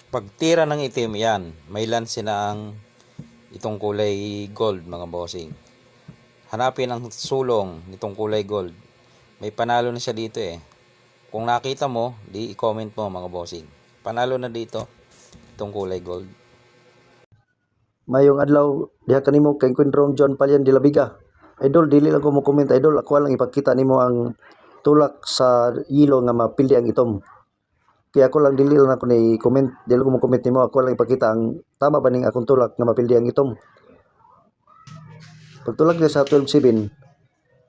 Pagtira ng itim yan, may lanse na ang itong kulay gold mga bossing. Hanapin ang sulong nitong kulay gold. May panalo na siya dito eh. Kung nakita mo, di i-comment mo mga bossing. Panalo na dito itong kulay gold. Mayong adlaw diha kanimo kay Encuentro John Palian de la Viga. Idol, dili lang ko mo comment idol, ako lang ipakita nimo ang tulak sa yelo nga mapildi ang itom. Kaya ako lang dili lang ako ni comment, dili ko mo comment nimo, ako lang ipakita ang tama ba ning akong tulak nga mapildi ang itom. Pagtulak niya sa 12-7,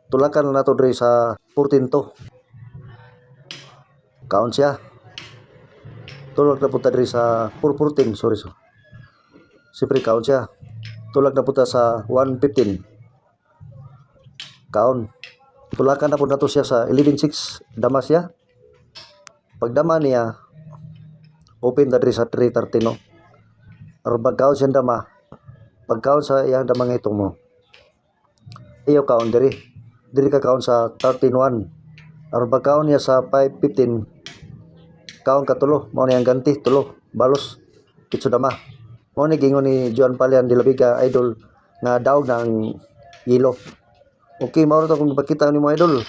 tulakan na nato diri sa 14-2. Kaon siya. Tulak na punta diri sa 414, sorry. Siyempre kaon siya. Tulak na punta sa 115. Kaon. Tulakan na po nato siya sa 11-6. Dama siya. Pag dama niya, open na diri sa 330 no. Aron pagkaon siya dama. Pagkaon sa iyang dama nga itong mo. Iyo kaon diri. Diri ka kaon sa 13-1. Aron pagkaon niya sa 515. Kaon ka tulo. Mao ni ang ganti tulo. Balos. Kitso dama. Mao ni gingon ni John Palian de la Viga idol nga daog na ang yelo. Okay, mao ra ta kung ipakita nimo idol.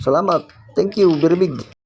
Salamat. Thank you very big.